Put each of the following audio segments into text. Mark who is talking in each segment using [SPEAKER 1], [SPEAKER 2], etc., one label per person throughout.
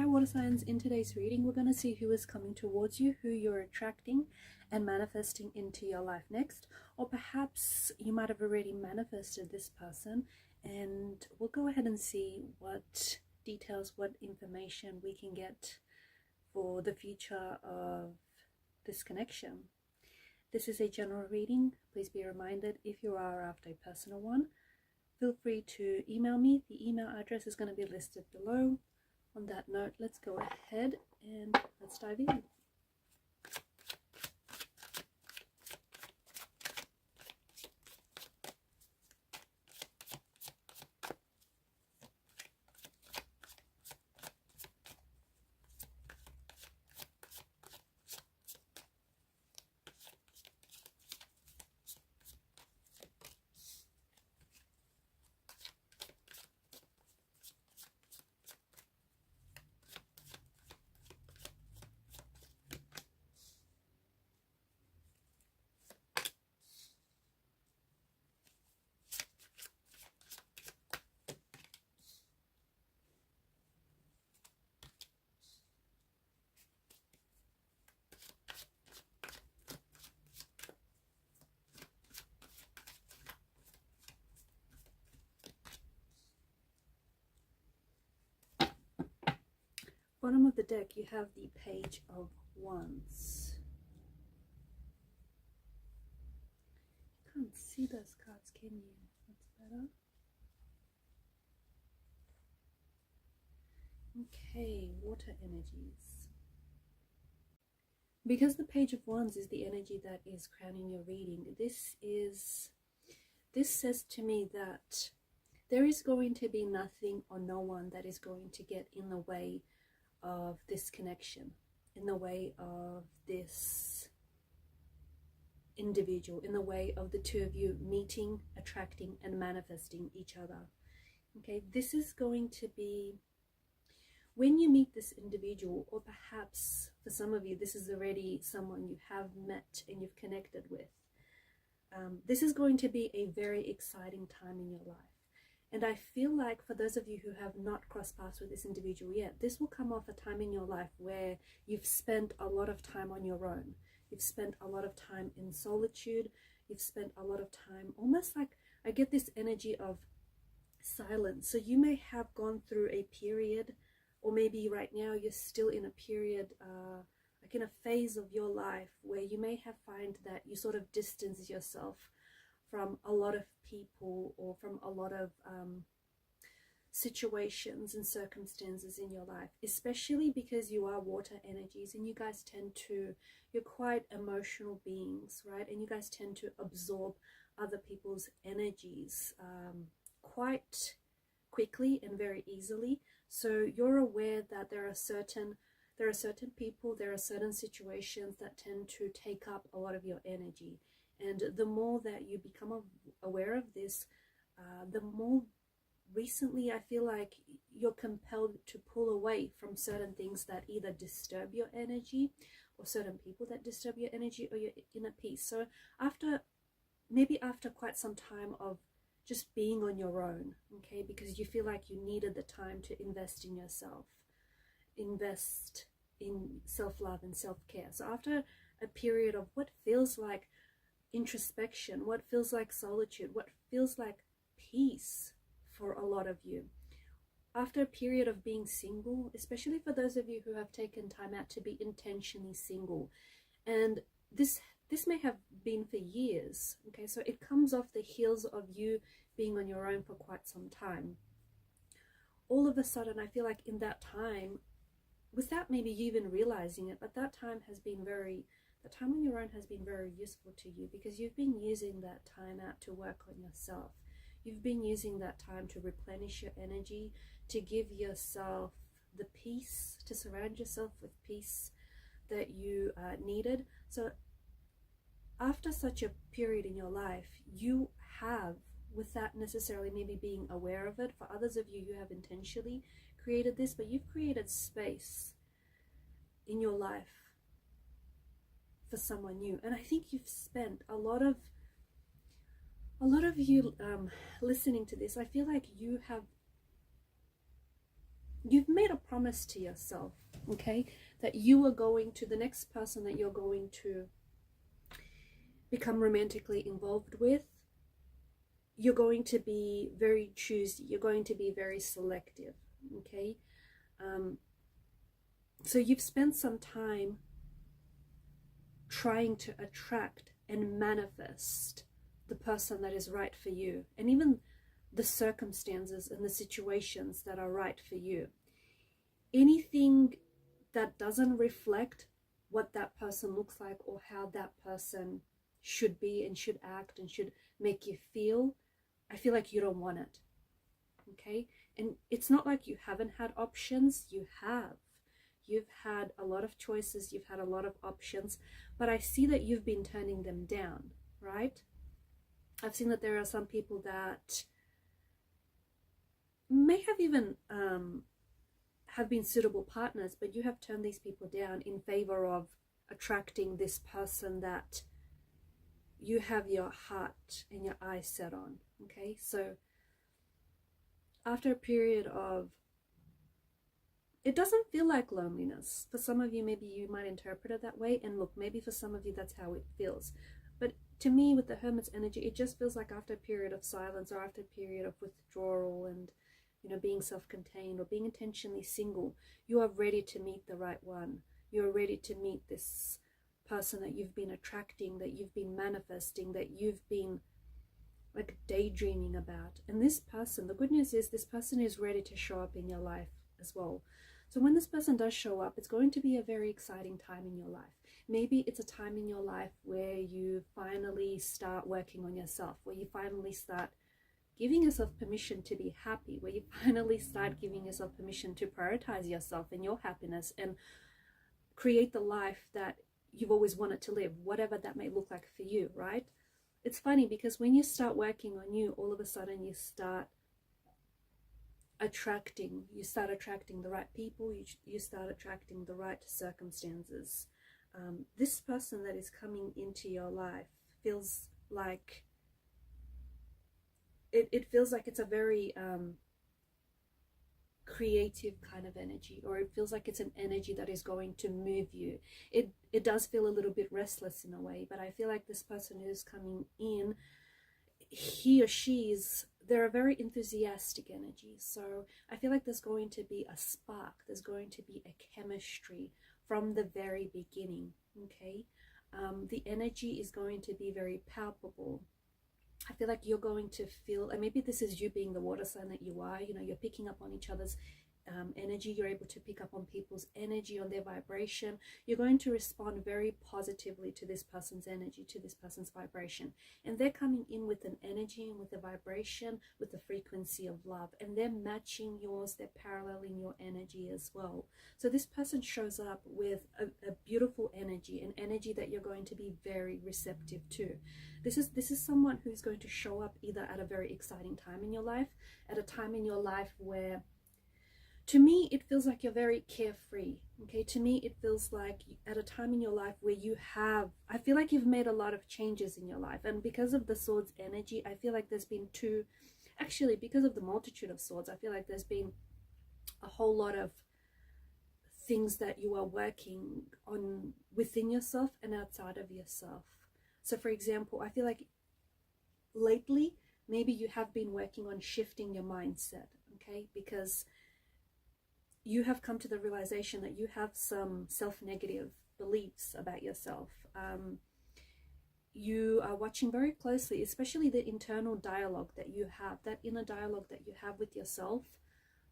[SPEAKER 1] Hi water signs, in today's reading we're going to see who is coming towards you, who you're attracting and manifesting into your life next, or perhaps you might have already manifested this person, and we'll go ahead and see what details, what information we can get for the future of this connection. This is a general reading. Please be reminded, if you are after a personal one, feel free to email me. The email address is going to be listed below. On that note, let's go ahead and let's dive in. Bottom of the deck, you have the Page of Wands. You can't see those cards, can you? That's better. Okay, water energies. Because the Page of Wands is the energy that is crowning your reading, this says to me that there is going to be nothing or no one that is going to get in the way of this connection, in the way of this individual, in the way of the two of you meeting, attracting and manifesting each other. Okay, this is going to be when you meet this individual, or perhaps for some of you this is already someone you have met and you've connected with. This is going to be a very exciting time in your life. And I feel like for those of you who have not crossed paths with this individual yet, this will come off a time in your life where you've spent a lot of time on your own. You've spent a lot of time in solitude. You've spent a lot of time, almost like, I get this energy of silence. So you may have gone through a period, or maybe right now you're still in a period, like in a phase of your life where you may have find that you sort of distance yourself from a lot of people, or from a lot of situations and circumstances in your life, especially because you are water energies and you guys you're quite emotional beings, right? And you guys tend to absorb other people's energies quite quickly and very easily. So you're aware that there are certain people, there are certain situations that tend to take up a lot of your energy. And the more that you become aware of this, the more recently I feel like you're compelled to pull away from certain things that either disturb your energy, or certain people that disturb your energy or your inner peace. So maybe after quite some time of just being on your own, okay, because you feel like you needed the time to invest in yourself, invest in self-love and self-care. So after a period of what feels like introspection, what feels like solitude, what feels like peace for a lot of you, after a period of being single, especially for those of you who have taken time out to be intentionally single, and this may have been for years, okay, so it comes off the heels of you being on your own for quite some time. All of a sudden I feel like in that time, without maybe you even realizing it, but that time on your own has been very useful to you, because you've been using that time out to work on yourself. You've been using that time to replenish your energy, to give yourself the peace, to surround yourself with peace that you needed. So after such a period in your life, you have, without necessarily maybe being aware of it, for others of you, you have intentionally created this, but you've created space in your life for someone new. And I think you've spent a lot of you listening to this, I feel like you have you've made a promise to yourself, okay, that you are going to, the next person that you're going to become romantically involved with, you're going to be very choosy, you're going to be very selective, okay? So you've spent some time trying to attract and manifest the person that is right for you, and even the circumstances and the situations that are right for you. Anything that doesn't reflect what that person looks like or how that person should be and should act and should make you feel, I feel like you don't want it, okay? And it's not like you haven't had options. You have. You've had a lot of choices, you've had a lot of options, but I see that you've been turning them down, right? I've seen that there are some people that may have even have been suitable partners, but you have turned these people down in favor of attracting this person that you have your heart and your eyes set on, okay? So after a period of, it doesn't feel like loneliness. For some of you, maybe you might interpret it that way, and look, maybe for some of you that's how it feels. But to me, with the Hermit's energy, it just feels like after a period of silence, or after a period of withdrawal and, you know, being self-contained or being intentionally single, you are ready to meet the right one. You're ready to meet this person that you've been attracting, that you've been manifesting, that you've been like daydreaming about. And this person, the good news is this person is ready to show up in your life as well. So when this person does show up, it's going to be a very exciting time in your life. Maybe it's a time in your life where you finally start working on yourself, where you finally start giving yourself permission to be happy, where you finally start giving yourself permission to prioritize yourself and your happiness and create the life that you've always wanted to live, whatever that may look like for you, right? It's funny because when you start working on you, all of a sudden you start attracting the right people, you start attracting the right circumstances. This person that is coming into your life feels like it feels like it's a very creative kind of energy, or it feels like it's an energy that is going to move you. It does feel a little bit restless in a way, but I feel like this person who's coming in, he or they're a very enthusiastic energy. So I feel like there's going to be a spark, there's going to be a chemistry from the very beginning, okay? The energy is going to be very palpable. I feel like you're going to feel, and maybe this is you being the water sign that you are, you know, you're picking up on each other's energy, you're able to pick up on people's energy, on their vibration. You're going to respond very positively to this person's energy, to this person's vibration. And they're coming in with an energy and with a vibration, with the frequency of love. And they're matching yours, they're paralleling your energy as well. So this person shows up with a beautiful energy, an energy that you're going to be very receptive to. This is someone who's going to show up either at a very exciting time in your life, at a time in your life where, to me, it feels like you're very carefree, okay? To me, it feels like at a time in your life where I feel like you've made a lot of changes in your life. And because of the Swords energy, I feel like there's been because of the multitude of swords, I feel like there's been a whole lot of things that you are working on within yourself and outside of yourself. So for example, I feel like lately, maybe you have been working on shifting your mindset, okay? Because you have come to the realization that you have some self-negative beliefs about yourself. You are watching very closely, especially the internal dialogue that you have, that inner dialogue that you have with yourself,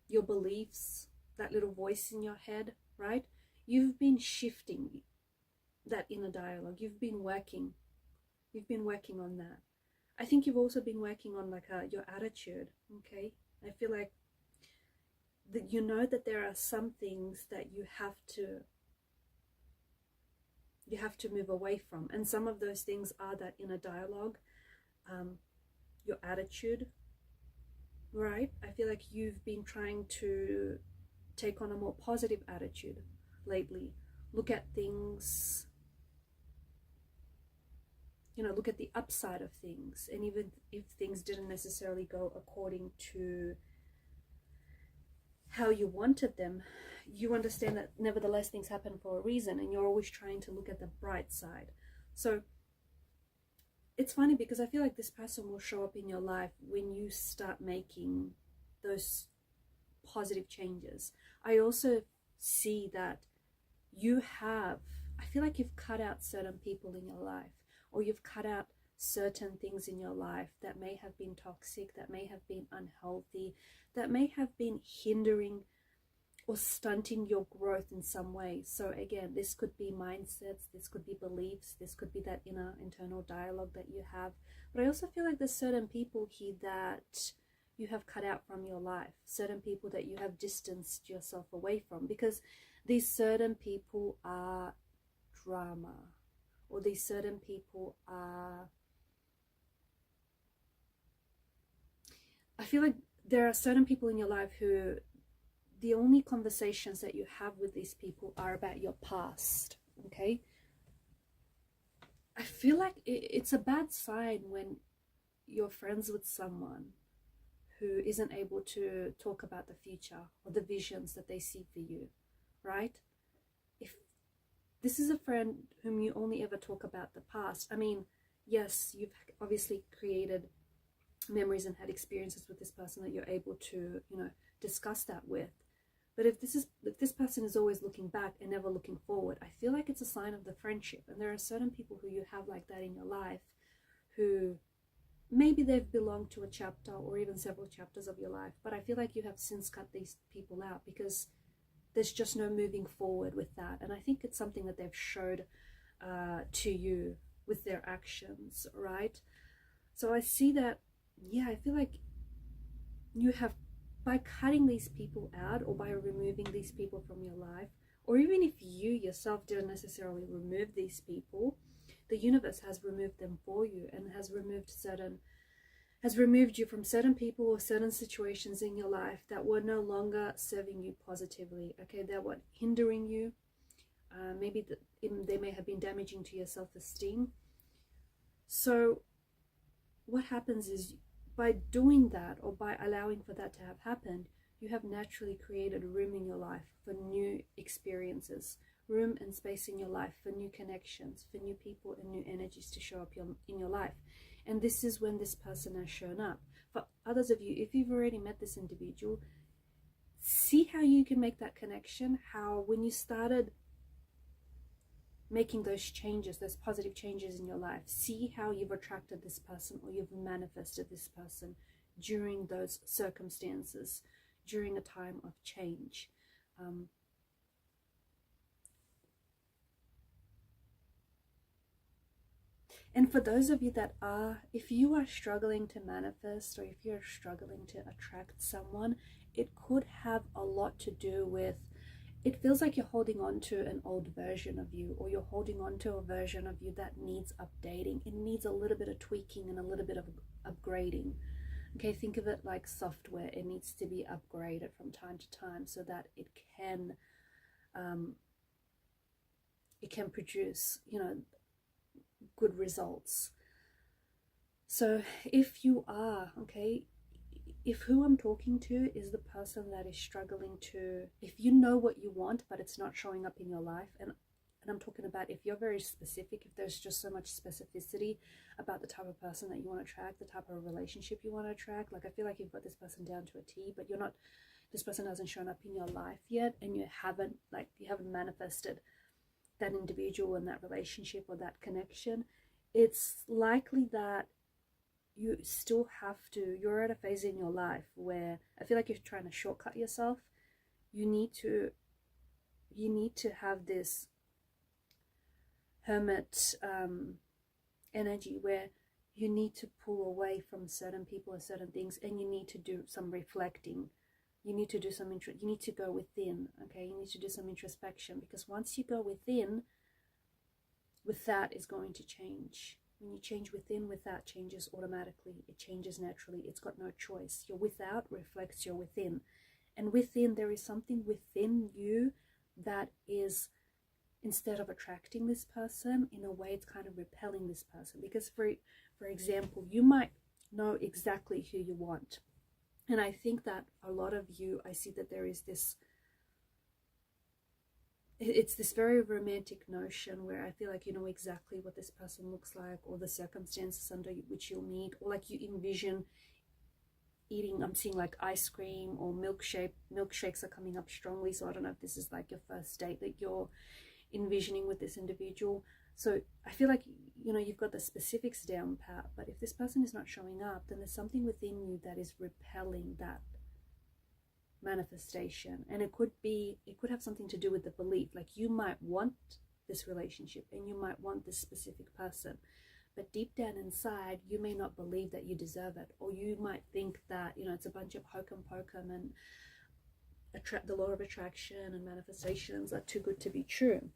[SPEAKER 1] your beliefs, that little voice in your head, right? You've been shifting that inner dialogue. You've been working on that. I think you've also been working on your attitude, okay? I feel like that you know that there are some things that you have to move away from, and some of those things are that inner dialogue, your attitude, right? I feel like you've been trying to take on a more positive attitude lately. Look at things, you know, look at the upside of things, and even if things didn't necessarily go according to how you wanted them, you understand that nevertheless things happen for a reason, and you're always trying to look at the bright side. So it's funny because I feel like this person will show up in your life when you start making those positive changes. I also see that I feel like you've cut out certain people in your life, or you've cut out certain things in your life that may have been toxic, that may have been unhealthy, that may have been hindering or stunting your growth in some way. So again, this could be mindsets, this could be beliefs, this could be that inner internal dialogue that you have. But I also feel like there's certain people here that you have cut out from your life, certain people that you have distanced yourself away from, because these certain people are drama, or these certain people are, I feel like there are certain people in your life who the only conversations that you have with these people are about your past, okay? I feel like it's a bad sign when you're friends with someone who isn't able to talk about the future or the visions that they see for you, right? If this is a friend whom you only ever talk about the past, I mean, yes, you've obviously created memories and had experiences with this person that you're able to, discuss that with. But if this person is always looking back and never looking forward, I feel like it's a sign of the friendship. And there are certain people who you have like that in your life, who maybe they've belonged to a chapter or even several chapters of your life, but I feel like you have since cut these people out because there's just no moving forward with that. And I think it's something that they've showed to you with their actions, right? So I see that, yeah, I feel like you have, by cutting these people out or by removing these people from your life, or even if you yourself didn't necessarily remove these people, the universe has removed them for you and has removed you from certain people or certain situations in your life that were no longer serving you positively, okay? That were hindering you. Maybe they may have been damaging to your self-esteem. So what happens is, by doing that or by allowing for that to have happened, you have naturally created room in your life for new experiences, room and space in your life for new connections, for new people and new energies to show up in your life. And this is when this person has shown up. For others of you, if you've already met this individual, see how you can make that connection, how when you started making those changes, those positive changes in your life, see how you've attracted this person or you've manifested this person during those circumstances, during a time of change. And for those of you that are, if you are struggling to manifest or if you're struggling to attract someone, it could have a lot to do with, it feels like you're holding on to an old version of you, or you're holding on to a version of you that needs updating. It needs a little bit of tweaking and a little bit of upgrading. Okay, think of it like software. It needs to be upgraded from time to time so that it can produce, good results. So if you are, okay, if who I'm talking to is the person that is struggling to, if you know what you want but it's not showing up in your life, and I'm talking about if you're very specific, if there's just so much specificity about the type of person that you want to attract, the type of relationship you want to attract, like I feel like you've got this person down to a T, but you're not, this person hasn't shown up in your life yet, and you haven't manifested that individual and that relationship or that connection, it's likely that you still have to, you're at a phase in your life where I feel like you're trying to shortcut yourself. You need to have this hermit energy where you need to pull away from certain people or certain things, and you need to do some reflecting. You need to do some you need to go within, okay? You need to do some introspection, because once you go within, with that is going to change. When you change within, without changes automatically. It changes naturally. It's got no choice. Your without reflects your within. And within, there is something within you that is, instead of attracting this person, in a way it's kind of repelling this person. Because for example, you might know exactly who you want. And I think that a lot of you, I see that there is this, it's this very romantic notion where I feel like you know exactly what this person looks like, or the circumstances under which you'll meet, or like you envision eating, I'm seeing like ice cream or milkshakes are coming up strongly. So I don't know if this is like your first date that you're envisioning with this individual. So I feel like, you know, you've got the specifics down pat, but if this person is not showing up, then there's something within you that is repelling that manifestation. And it could have something to do with the belief, like you might want this relationship and you might want this specific person, but deep down inside you may not believe that you deserve it, or you might think that, you know, it's a bunch of hokum pokum and the law of attraction and manifestations are too good to be true.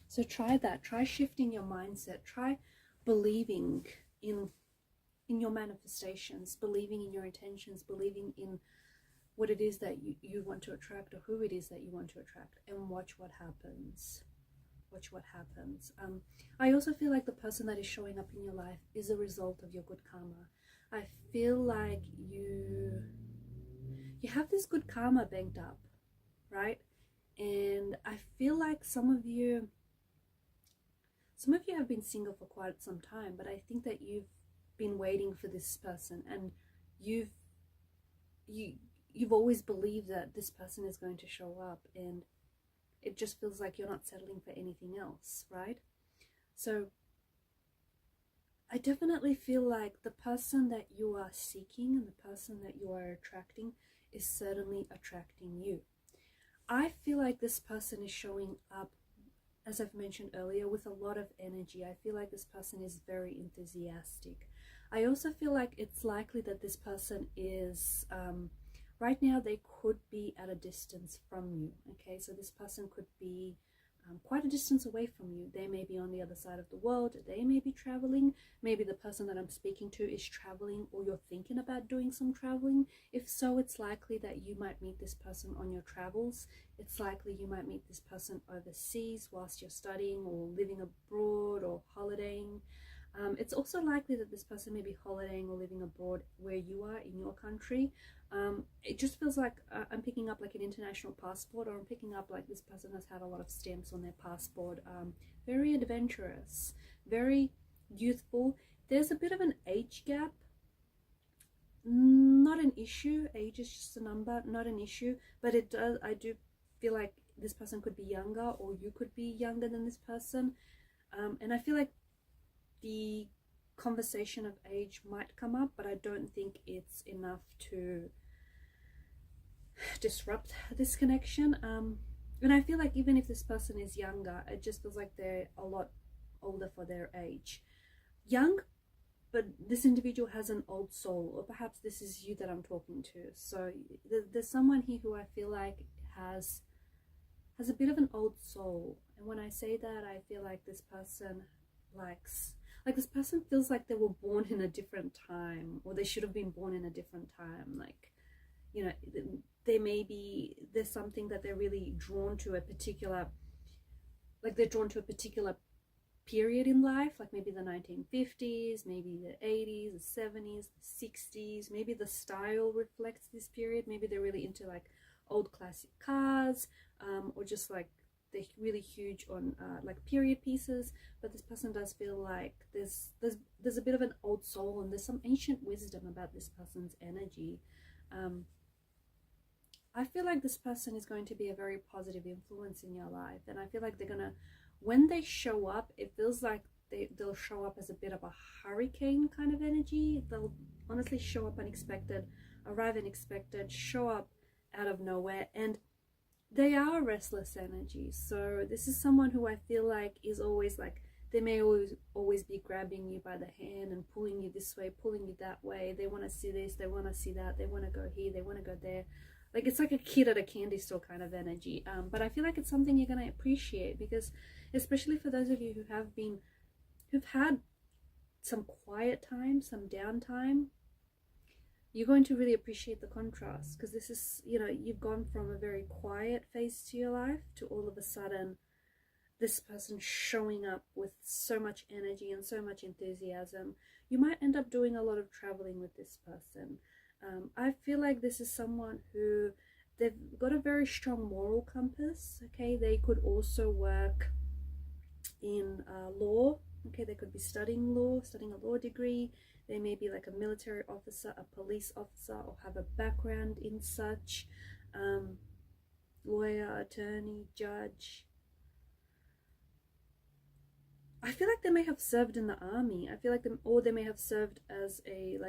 [SPEAKER 1] So try that. Try shifting your mindset. Try believing in your manifestations, believing in your intentions, believing in what it is that you want to attract, or who it is that you want to attract, and watch what happens. Watch what happens. I also feel like the person that is showing up in your life is a result of your good karma. I feel like you have this good karma banked up, right? And I feel like some of you have been single for quite some time, but I think that you've been waiting for this person, and you've always believed that this person is going to show up, and it just feels like you're not settling for anything else, right? So I definitely feel like the person that you are seeking and the person that you are attracting is certainly attracting you. I feel like this person is showing up, as I've mentioned earlier, with a lot of energy. I feel like this person is very enthusiastic. I also feel like it's likely that this person is, right now they could be at a distance from you, okay? So this person could be quite a distance away from you. They may be on the other side of the world. They may be traveling. Maybe the person that I'm speaking to is traveling, or you're thinking about doing some traveling. If so, it's likely that you might meet this person on your travels. It's likely you might meet this person overseas whilst you're studying or living abroad or holidaying. It's also likely that this person may be holidaying or living abroad where you are in your country. It just feels like I'm picking up like an international passport, or I'm picking up like this person has had a lot of stamps on their passport. Very adventurous, very youthful. There's a bit of an age gap. Not an issue. Age is just a number, not an issue. But I do feel like this person could be younger, or you could be younger than this person. And I feel like the conversation of age might come up, but I don't think it's enough to disrupt this connection. And I feel like even if this person is younger, it just feels like they're a lot older for their age. Young, but this individual has an old soul, or perhaps this is you that I'm talking to. So there's someone here who I feel like has a bit of an old soul. And when I say that, I feel like this person this person feels like they were born in a different time, or they should have been born in a different time. Like, you know, there's something that they're really drawn to, a particular period in life, like maybe the 1950s, maybe the 80s, the 70s, the 60s. Maybe the style reflects this period. Maybe they're really into like old classic cars, or just like they're really huge on like period pieces. But this person does feel like there's a bit of an old soul, and there's some ancient wisdom about this person's energy. I feel like this person is going to be a very positive influence in your life, and I feel like they're gonna, when they show up, it feels like they'll show up as a bit of a hurricane kind of energy. They'll honestly show up unexpected, arrive unexpected, show up out of nowhere, and they are a restless energy. So this is someone who I feel like is always like, they may always be grabbing you by the hand and pulling you this way, pulling you that way. They want to see this, they want to see that, they want to go here, they want to go there. Like, it's like a kid at a candy store kind of energy. But I feel like it's something you're going to appreciate, because especially for those of you who've had some quiet time, some downtime, you're going to really appreciate the contrast. Because this is, you know, you've gone from a very quiet phase to your life to all of a sudden this person showing up with so much energy and so much enthusiasm. You might end up doing a lot of traveling with this person. I feel like this is someone who, they've got a very strong moral compass. Okay, they could also work in law. Okay, they could be studying law, studying a law degree. They may be like a military officer, a police officer, or have a background in such. Lawyer, attorney, judge. I feel like they may have served in the army. I feel like them, or they may have served as a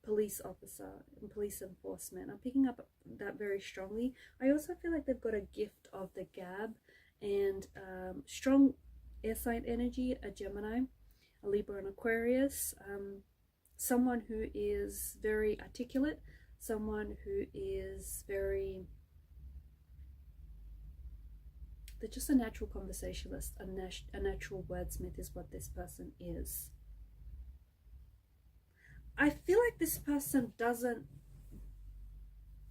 [SPEAKER 1] police officer in police enforcement. I'm picking up that very strongly. I also feel like they've got a gift of the gab and strong air sign energy, a Gemini, a Libra, and Aquarius. Someone who is very articulate, someone who is very, they're just a natural conversationalist, a natural wordsmith is what this person is. I feel like this person doesn't,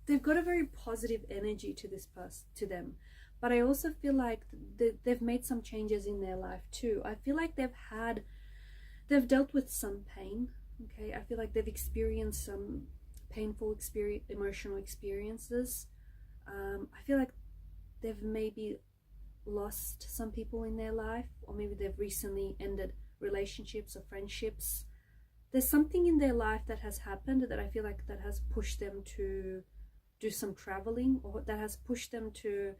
[SPEAKER 1] they've got a very positive energy to this person, to them, but I also feel like they've made some changes in their life too. I feel like they've dealt with some pain. Okay, I feel like they've experienced some painful emotional experiences. I feel like they've maybe lost some people in their life, or maybe they've recently ended relationships or friendships. There's something in their life that has happened that I feel like that has pushed them to do some traveling, or that has pushed them to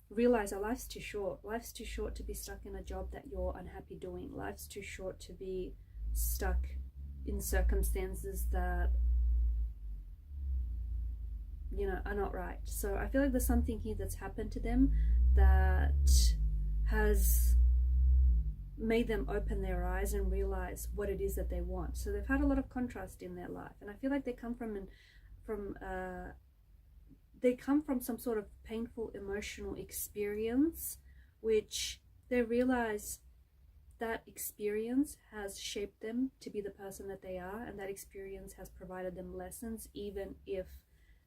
[SPEAKER 1] realize that life's too short. Life's too short to be stuck in a job that you're unhappy doing. Life's too short to be stuck in circumstances that, you know, are not right. So I feel like there's something here that's happened to them that has made them open their eyes and realize what it is that they want. So they've had a lot of contrast in their life, and I feel like they come from some sort of painful emotional experience, which they realize that experience has shaped them to be the person that they are, and that experience has provided them lessons, even if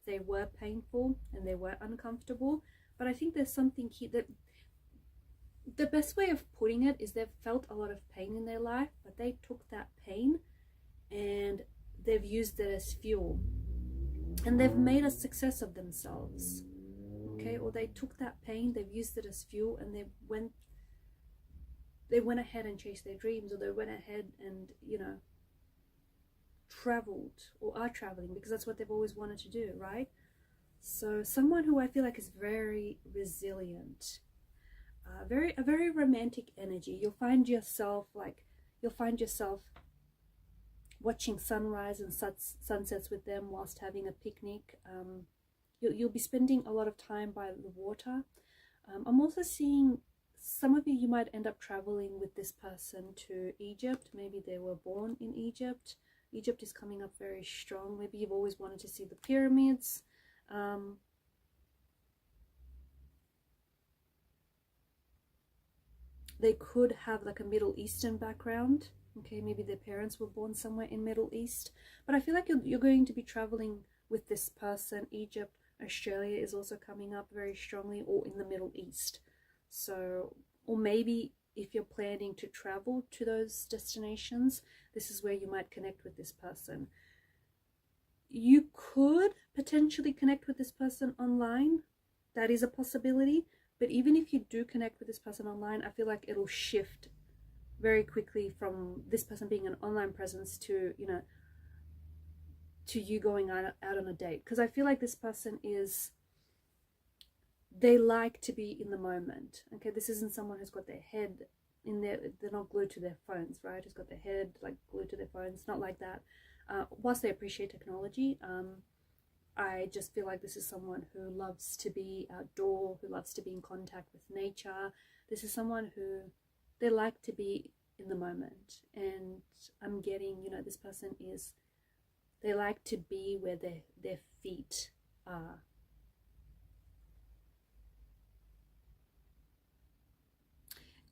[SPEAKER 1] they were painful and they were uncomfortable. But I think there's something here that, the best way of putting it is, they've felt a lot of pain in their life, but they took that pain and they've used it as fuel, and they've made a success of themselves. Okay, or they took that pain, they've used it as fuel, and they went ahead and chased their dreams, or they went ahead and, you know, traveled, or are traveling, because that's what they've always wanted to do, right? So someone who I feel like is very resilient, a very romantic energy. You'll find yourself watching sunrise and sunsets with them whilst having a picnic. You'll be spending a lot of time by the water. I'm also seeing some of you might end up traveling with this person to Egypt. Maybe they were born in Egypt. Egypt is coming up very strong. Maybe you've always wanted to see the pyramids. They could have like a Middle Eastern background. Okay, maybe their parents were born somewhere in Middle East. But I feel like you're going to be traveling with this person. Egypt, Australia is also coming up very strongly, or in the Middle East. So, or maybe if you're planning to travel to those destinations, this is where you might connect with this person. You could potentially connect with this person online. That is a possibility. But even if you do connect with this person online, I feel like it'll shift very quickly from this person being an online presence to, you know, to you going out on a date. Because I feel like this person is, they like to be in the moment. Okay, this isn't someone who's got their head in there, they're not glued to their phones, right? Who's got their head like glued to their phones, not like that. Whilst they appreciate technology, I just feel like this is someone who loves to be outdoor, who loves to be in contact with nature. This is someone who, they like to be in the moment. And I'm getting, you know, this person is, they like to be where their feet are.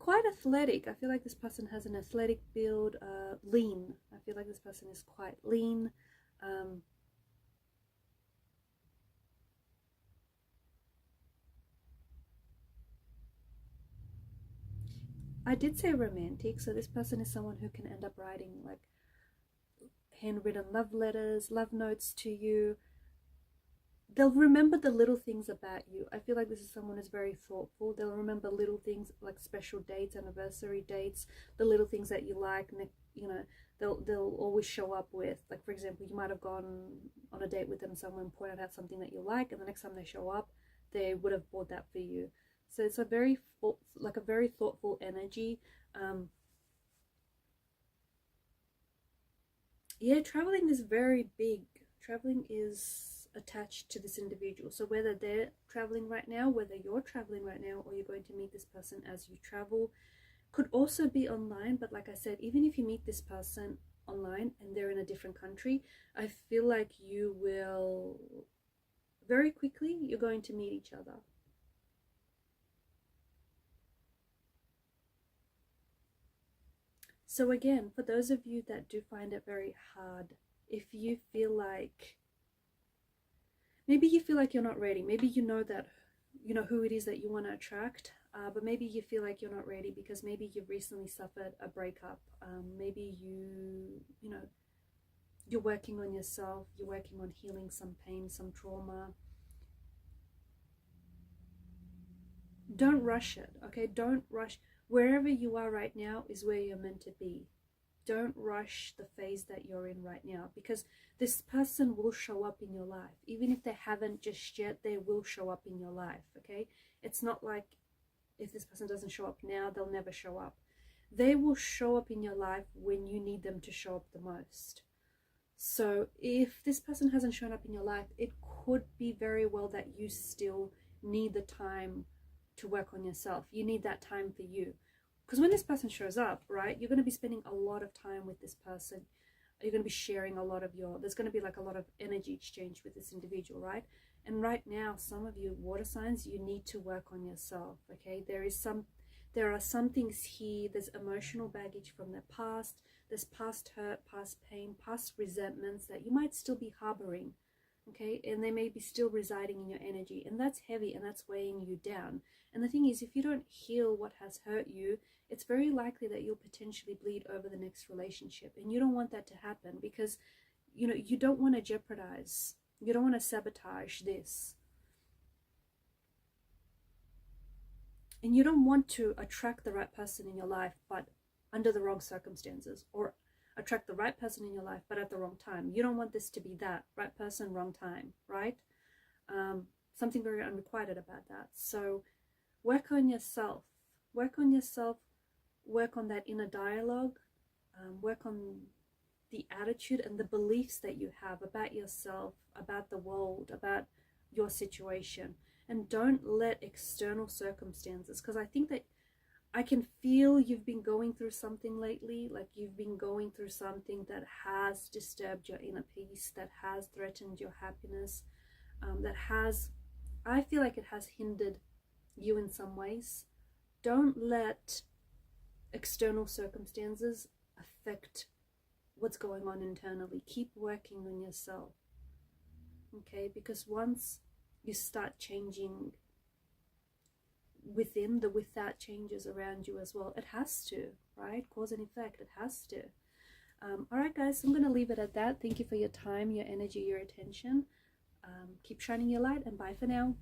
[SPEAKER 1] Quite athletic. I feel like this person has an athletic build, lean. I feel like this person is quite lean. I did say romantic, so this person is someone who can end up writing like handwritten love letters, love notes to you. They'll remember the little things about you. I feel like this is someone who's very thoughtful. They'll remember little things like special dates, anniversary dates, the little things that you like. You know, they'll always show up with, like, for example, you might have gone on a date with them, someone pointed out something that you like, and the next time they show up, they would have bought that for you. So it's a very thoughtful energy. Yeah, traveling is very big. Traveling is attached to this individual. So whether they're traveling right now, whether you're traveling right now, or you're going to meet this person as you travel, could also be online. But like I said, even if you meet this person online and they're in a different country, I feel like you will very quickly, you're going to meet each other. So again, for those of you that do find it very hard, if you feel like, maybe you feel like you're not ready, maybe you know that, you know who it is that you want to attract, but maybe you feel like you're not ready because maybe you've recently suffered a breakup. Maybe you know, you're working on yourself, you're working on healing some pain, some trauma. Don't rush it, okay? Don't rush. Wherever you are right now is where you're meant to be. Don't rush the phase that you're in right now, because this person will show up in your life. Even if they haven't just yet, they will show up in your life, okay? It's not like if this person doesn't show up now, they'll never show up. They will show up in your life when you need them to show up the most. So if this person hasn't shown up in your life, it could be very well that you still need the time to work on yourself. You need that time for you. Because when this person shows up, right, you're going to be spending a lot of time with this person. You're going to be sharing a lot of there's going to be like a lot of energy exchange with this individual, right? And right now, some of you water signs, you need to work on yourself, okay? There are some things here. There's emotional baggage from the past. There's past hurt, past pain, past resentments that you might still be harboring, okay? And they may be still residing in your energy, and that's heavy and that's weighing you down. And the thing is, if you don't heal what has hurt you, it's very likely that you'll potentially bleed over the next relationship. And you don't want that to happen, because, you know, you don't want to jeopardize, you don't want to sabotage this. And you don't want to attract the right person in your life, but under the wrong circumstances, or attract the right person in your life, but at the wrong time. You don't want this to be that, right person, wrong time, right? Something very unrequited about that. So work on yourself, work on yourself, work on that inner dialogue, work on the attitude and the beliefs that you have about yourself, about the world, about your situation. And don't let external circumstances, because I think that I can feel you've been going through something lately, like you've been going through something that has disturbed your inner peace, that has threatened your happiness, I feel like it has hindered you in some ways. Don't let external circumstances affect what's going on internally. Keep working on yourself, okay? Because once you start changing within, the without changes around you as well. It has to, right? Cause and effect, it has to. All right, guys, I'm going to leave it at that. Thank you for your time, your energy, your attention. Keep shining your light, and bye for now.